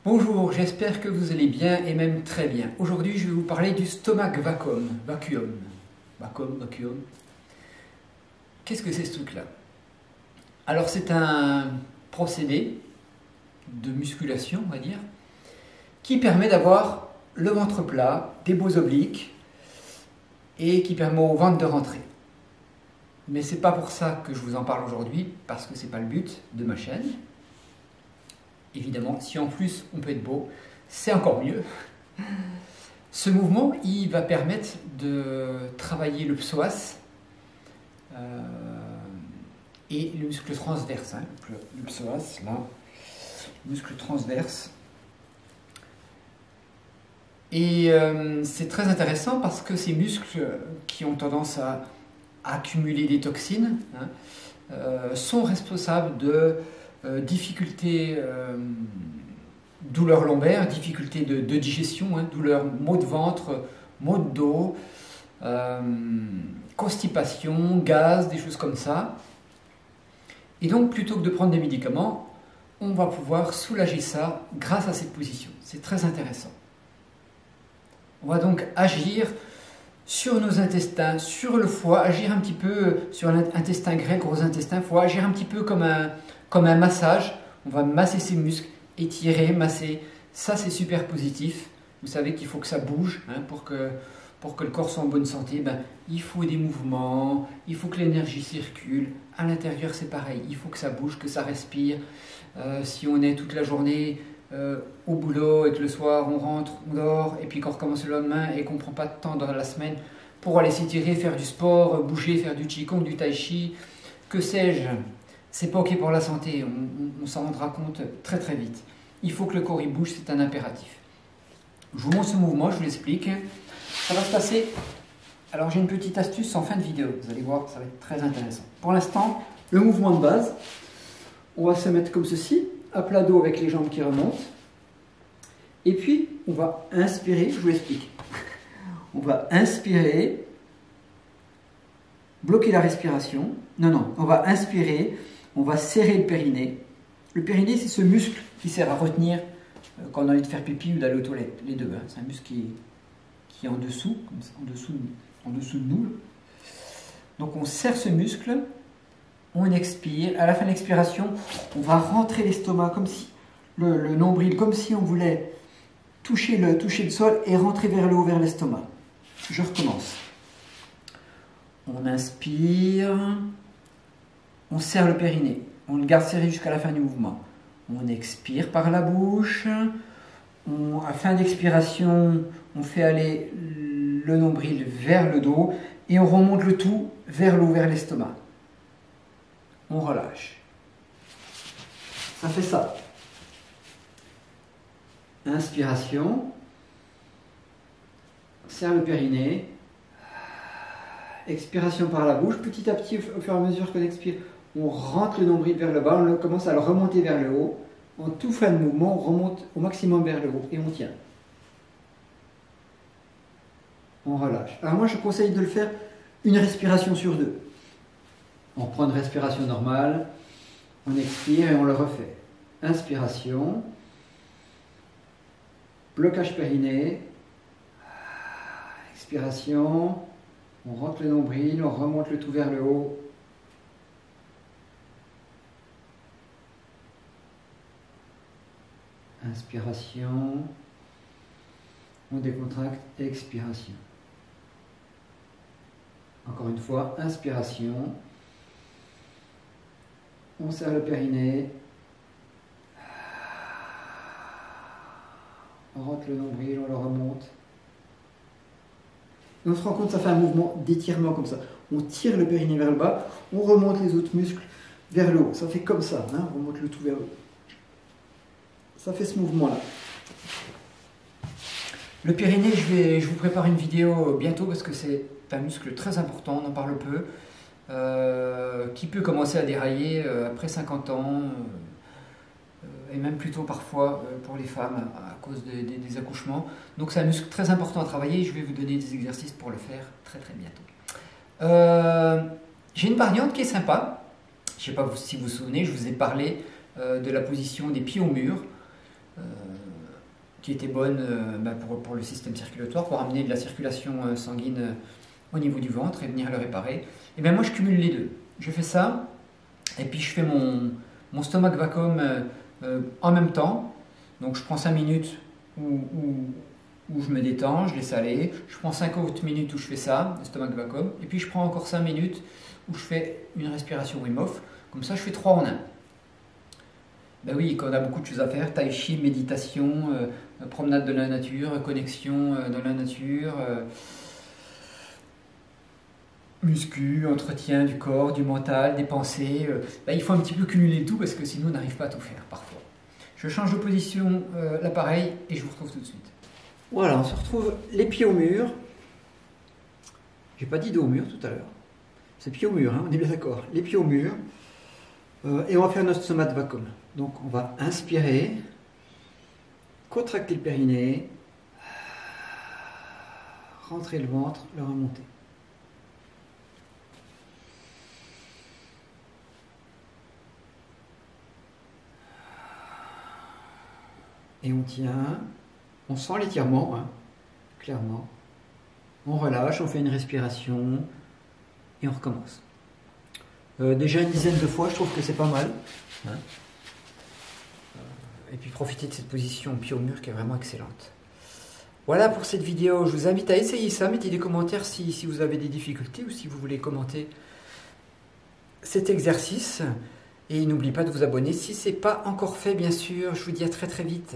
Bonjour, j'espère que vous allez bien et même très bien. Aujourd'hui, je vais vous parler du stomach vacuum. Vacuum. Qu'est-ce que c'est ce truc-là? Alors, c'est un procédé de musculation, on va dire, qui permet d'avoir le ventre plat, des beaux obliques et qui permet au ventre de rentrer. Mais c'est pas pour ça que je vous en parle aujourd'hui, parce que c'est pas le but de ma chaîne. Évidemment, si en plus on peut être beau, c'est encore mieux. Ce mouvement, il va permettre de travailler le psoas et le muscle transverse. Le psoas, là, muscle transverse. Et c'est très intéressant parce que ces muscles qui ont tendance à accumuler des toxines sont responsables de difficultés, douleurs lombaires, difficultés de digestion, douleurs, maux de ventre, maux de dos, constipation, gaz, des choses comme ça. Et donc, plutôt que de prendre des médicaments, on va pouvoir soulager ça grâce à cette position. C'est très intéressant. On va donc agir sur nos intestins, sur le foie, agir un petit peu sur l'intestin grêle, gros intestin, foie, agir un petit peu comme un massage. On va masser ses muscles, étirer, masser. Ça, c'est super positif. Vous savez qu'il faut que ça bouge pour que le corps soit en bonne santé. Il faut des mouvements, il faut que l'énergie circule. À l'intérieur, c'est pareil. Il faut que ça bouge, que ça respire. Si on est toute la journée au boulot et que le soir on rentre, on dort et puis qu'on recommence le lendemain et qu'on ne prend pas de temps dans la semaine pour aller s'étirer, faire du sport, bouger, faire du qigong, du tai chi, que sais-je, c'est pas ok pour la santé, on s'en rendra compte très très vite. Il faut que le corps il bouge, c'est un impératif. Je vous montre ce mouvement, je vous l'explique. Ça va se passer. Alors j'ai une petite astuce en fin de vidéo, vous allez voir, ça va être très intéressant. Pour l'instant, le mouvement de base, on va se mettre comme ceci, à plat dos avec les jambes qui remontent. Et puis, on va inspirer, je vous l'explique. On va inspirer, bloquer la respiration. Non, on va inspirer, on va serrer le périnée. Le périnée, c'est ce muscle qui sert à retenir quand on a envie de faire pipi ou d'aller aux toilettes. Les deux, c'est un muscle qui est en dessous, comme ça, en dessous de nous. Donc, on serre ce muscle. On expire. À la fin de l'expiration, on va rentrer l'estomac comme si le nombril, comme si on voulait toucher le sol et rentrer vers le haut, vers l'estomac. Je recommence. On inspire. On serre le périnée. On le garde serré jusqu'à la fin du mouvement. On expire par la bouche. À la fin d'expiration, on fait aller le nombril vers le dos et on remonte le tout vers le haut, vers l'estomac. On relâche. Ça fait ça. Inspiration. Serre le périnée. Expiration par la bouche. Petit à petit, au fur et à mesure qu'on expire, on rentre le nombril vers le bas. On commence à le remonter vers le haut. En tout fin de mouvement, on remonte au maximum vers le haut et on tient. On relâche. Alors moi, je conseille de le faire une respiration sur deux. On prend une respiration normale, on expire et on le refait. Inspiration, blocage périnée, expiration, on rentre le nombril, on remonte le tout vers le haut. Inspiration, on décontracte, expiration. Encore une fois, inspiration. On serre le périnée. On rentre le nombril, on le remonte. Et on se rend compte que ça fait un mouvement d'étirement comme ça. On tire le périnée vers le bas, on remonte les autres muscles vers le haut. Ça fait comme ça, on remonte le tout vers le haut. Ça fait ce mouvement-là. Le périnée, je vous prépare une vidéo bientôt parce que c'est un muscle très important, on en parle peu. Qui peut commencer à dérailler après 50 ans, et même plus tôt parfois pour les femmes à cause des accouchements. Donc c'est un muscle très important à travailler, je vais vous donner des exercices pour le faire très très bientôt. J'ai une variante qui est sympa, je ne sais pas si vous vous souvenez, je vous ai parlé de la position des pieds au mur. qui était bonne pour le système circulatoire, pour amener de la circulation sanguine au niveau du ventre et venir le réparer. Et bien moi je cumule les deux. Je fais ça, et puis je fais mon stomach vacuum en même temps. Donc je prends 5 minutes où je me détends, je laisse aller. Je prends 5 autres minutes où je fais ça, le stomach vacuum. Et puis je prends encore 5 minutes où je fais une respiration Wim Hof. Comme ça je fais 3 en 1. Ben oui, quand on a beaucoup de choses à faire, tai chi, méditation, promenade de la nature, connexion dans la nature, muscu, entretien du corps, du mental, des pensées. Ben il faut un petit peu cumuler le tout parce que sinon on n'arrive pas à tout faire parfois. Je change de position l'appareil et je vous retrouve tout de suite. Voilà, on se retrouve les pieds au mur. J'ai pas dit dos au mur tout à l'heure. C'est pieds au mur, hein, on est bien d'accord. Les pieds au mur. Et on va faire notre stomach vacuum. Donc on va inspirer, contracter le périnée, rentrer le ventre, le remonter. Et on tient, on sent l'étirement, hein, clairement. On relâche, on fait une respiration et on recommence. Déjà une dizaine de fois, je trouve que c'est pas mal. Hein. Et puis profitez de cette position pied au mur qui est vraiment excellente. Voilà pour cette vidéo. Je vous invite à essayer ça. Mettez des commentaires si vous avez des difficultés ou si vous voulez commenter cet exercice. Et n'oubliez pas de vous abonner si ce n'est pas encore fait, bien sûr. Je vous dis à très très vite.